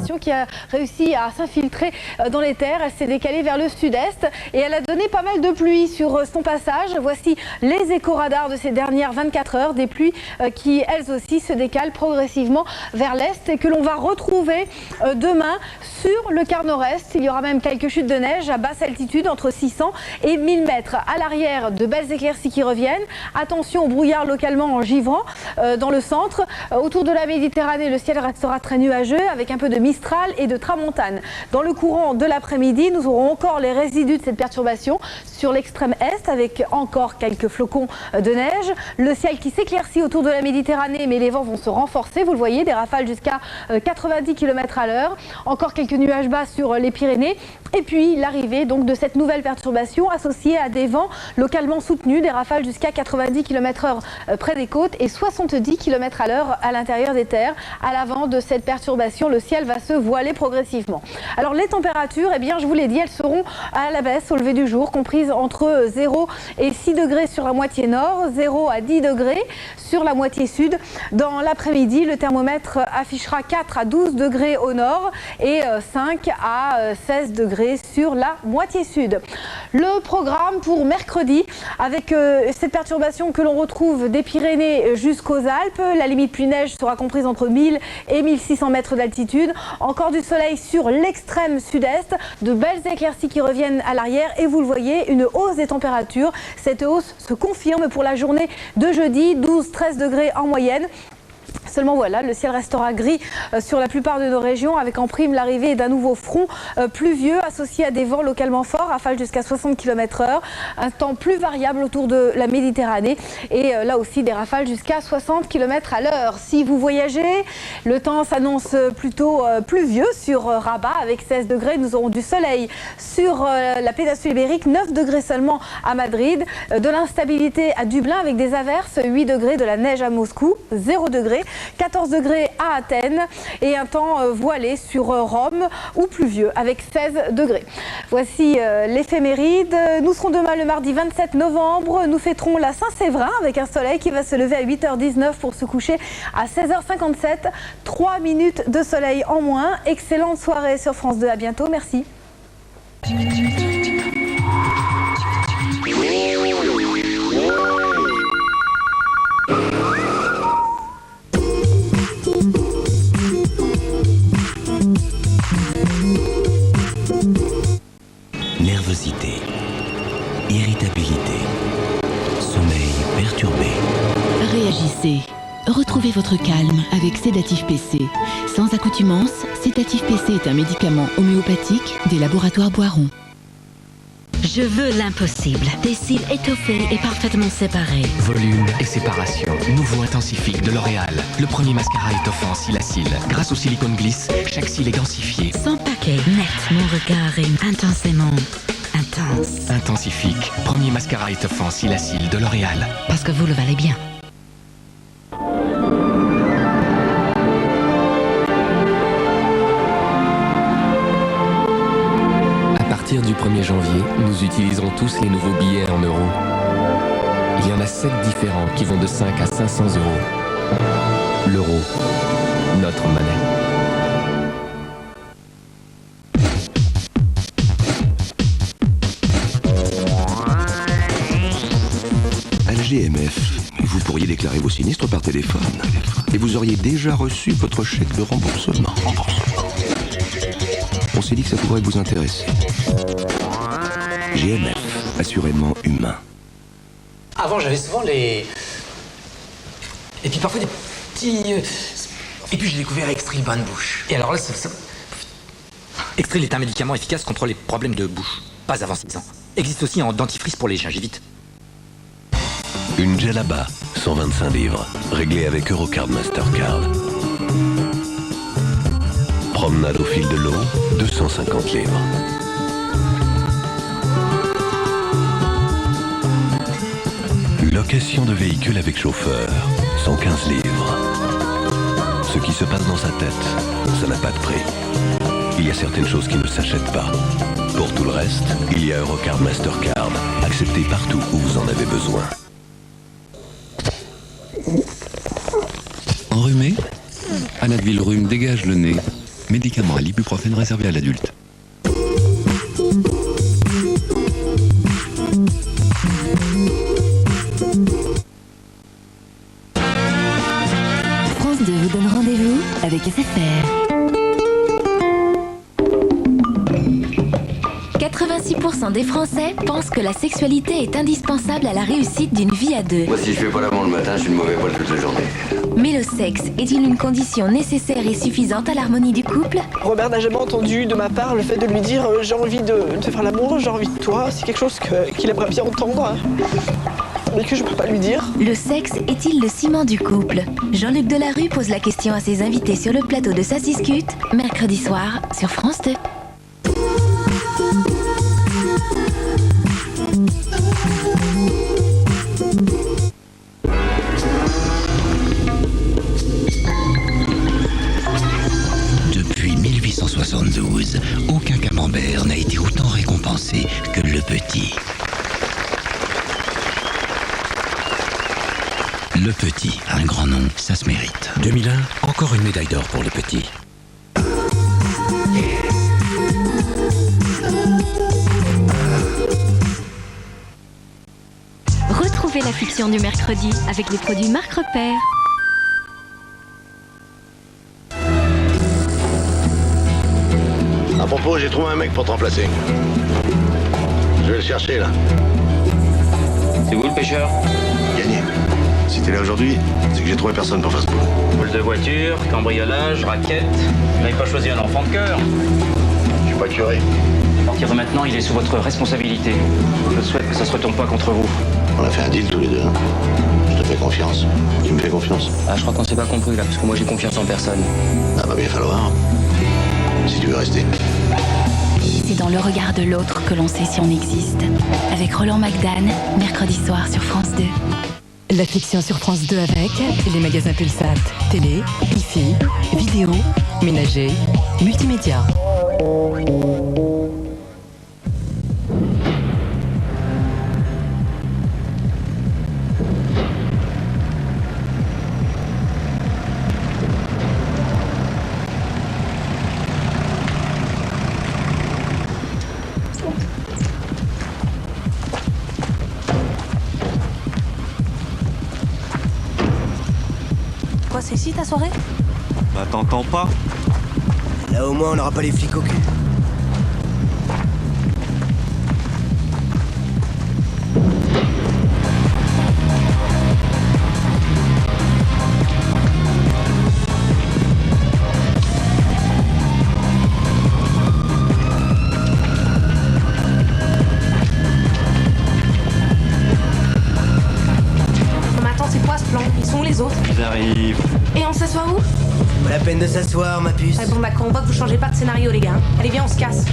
perturbation qui a réussi à s'infiltrer dans les terres. Elle s'est décalée vers le sud-est et elle a donné pas mal de pluie sur son passage. Voici les éco-radars de ces dernières 24 heures, des pluies qui elles aussi se décalent progressivement vers l'est et que l'on va retrouver demain sur le quart nord-est. Il y aura même quelques chutes de neige à basse altitude entre 600 et 1000 mètres. À l'arrière, de belles éclaircies qui reviennent. Attention au brouillard localement en givrant dans le centre. Autour de la Méditerranée, le ciel restera très nuageux avec un peu de mistral et de tramontane. Dans le courant de l'après-midi, nous aurons encore les résidus de cette perturbation sur l'extrême est avec encore quelques flocons de neige. Le ciel qui s'éclaircit autour de la Méditerranée, mais les vents vont se renforcer. Vous le voyez, des rafales jusqu'à 90 km à l'heure. Encore quelques nuages bas sur les Pyrénées. Et puis l'arrivée donc de cette nouvelle perturbation associée à des vents localement soutenus, des rafales jusqu'à 90 km/h près des côtes et 70 km à l'heure à l'intérieur des terres. À l'avant de cette perturbation, le ciel va se voiler progressivement. Alors les températures, eh bien je vous l'ai dit, elles seront à la baisse au lever du jour, comprises entre 0 et 6 degrés sur la moitié nord, 0 à 10 degrés sur la moitié sud. Dans l'après-midi, le thermomètre affichera 4 à 12 degrés au nord et 5 à 16 degrés sur la moitié sud. Le programme pour mercredi avec cette perturbation que l'on retrouve des Pyrénées jusqu'aux Alpes. La limite pluie-neige sera comprise entre 1000 et 1600 mètres d'altitude. Encore du soleil sur l'extrême sud-est, de belles éclaircies qui reviennent à l'arrière et vous le voyez, une hausse des températures. Cette hausse se confirme pour la journée de jeudi, 12-13 degrés en moyenne. Seulement voilà, le ciel restera gris sur la plupart de nos régions avec en prime l'arrivée d'un nouveau front pluvieux associé à des vents localement forts, rafales jusqu'à 60 km/h, un temps plus variable autour de la Méditerranée et là aussi des rafales jusqu'à 60 km à l'heure. Si vous voyagez, le temps s'annonce plutôt pluvieux sur Rabat avec 16 degrés, nous aurons du soleil sur la péninsule ibérique, 9 degrés seulement à Madrid, de l'instabilité à Dublin avec des averses, 8 degrés, de la neige à Moscou, 0 degré. 14 degrés à Athènes et un temps voilé sur Rome ou pluvieux avec 16 degrés. Voici l'éphéméride. Nous serons demain le mardi 27 novembre. Nous fêterons la Saint-Séverin avec un soleil qui va se lever à 8h19 pour se coucher à 16h57. 3 minutes de soleil en moins. Excellente soirée sur France 2. À bientôt. Merci. Nervosité, irritabilité, sommeil perturbé. Réagissez. Retrouvez votre calme avec Sédatif PC. Sans accoutumance, Sédatif PC est un médicament homéopathique des laboratoires Boiron. Je veux l'impossible. Des cils étoffés et parfaitement séparés. Volume et séparation. Nouveau intensifique de L'Oréal. Le premier mascara étoffant cil à cil. Grâce au silicone glisse, chaque cil est densifié. Sans paquet, net. Mon regard est intensément intense. Intensifique. Premier mascara étoffant cil à cil de L'Oréal. Parce que vous le valez bien. À partir du 1er janvier, nous utiliserons tous les nouveaux billets en euros. Il y en a 7 différents qui vont de 5 à 500 euros. L'euro, notre monnaie. À la GMF, vous pourriez déclarer vos sinistres par téléphone et vous auriez déjà reçu votre chèque de remboursement. On s'est dit que ça pourrait vous intéresser. GMF, assurément humain. Avant, j'avais souvent les... Et puis parfois des petits... Et puis j'ai découvert Extril bain de bouche. Et alors là, Extril est un médicament efficace contre les problèmes de bouche. Pas avant 6 ans. Existe aussi en dentifrice pour les gingivites. Une Djellaba, 125 livres, réglée avec Eurocard Mastercard. Promenade au fil de l'eau, 250 livres. Location de véhicule avec chauffeur, 115 livres. Ce qui se passe dans sa tête, ça n'a pas de prix. Il y a certaines choses qui ne s'achètent pas. Pour tout le reste, il y a Eurocard Mastercard, accepté partout où vous en avez besoin. Enrhumé ? Advil Rhume dégage le nez. médicament à l'ibuprofène réservé à l'adulte. France 2 vous donne rendez-vous avec SFR. 86% des Français pensent que la sexualité est indispensable à la réussite d'une vie à deux. Moi, si je fais pas l'amour le matin, je suis une mauvaise poil toute la journée. Mais le sexe est-il une condition nécessaire et suffisante à l'harmonie du couple? Robert n'a jamais entendu de ma part le fait de lui dire j'ai envie de faire l'amour, j'ai envie de toi. C'est quelque chose qu'il aimerait bien entendre, mais que je peux pas lui dire. Le sexe est-il le ciment du couple? Jean-Luc Delarue pose la question à ses invités sur le plateau de Ça se discute, mercredi soir sur France 2. Depuis 1872, aucun camembert n'a été autant récompensé que le petit. Le petit, un grand nom, ça se mérite. 2001, encore une médaille d'or pour le petit. Retrouvez la fiction du mercredi avec les produits Marc Repère. À propos, j'ai trouvé un mec pour te remplacer. Je vais le chercher, là. C'est vous le pêcheur? Gagné. Si t'es là aujourd'hui, c'est que j'ai trouvé personne pour faire ce boulot. Vol de voiture, cambriolage, raquette. Vous n'avez pas choisi un enfant de cœur? Je suis pas curé. À partir de maintenant, il est sous votre responsabilité. Je souhaite que ça se retourne pas contre vous. On a fait un deal tous les deux. Hein. Je te fais confiance. Tu me fais confiance? Ah, je crois qu'on s'est pas compris là, parce que moi j'ai confiance en personne. Ah, va bien falloir. Si tu veux rester. C'est dans le regard de l'autre que l'on sait si on existe. Avec Roland McDan, mercredi soir sur France 2. La fiction sur France 2 avec les magasins Pulsat, télé, hi-fi, vidéo, ménager, multimédia. Quoi, c'est ici ta soirée? Bah t'entends pas? Là au moins on n'aura pas les flics au cul. Mais attends, c'est quoi ce plan? Ils sont où les autres? Ils arrivent. Et on s'assoit où? Pas la peine de s'asseoir, ma puce. Ouais, bon d'accord, on voit que vous changez pas de scénario les gars. Allez viens, on se casse.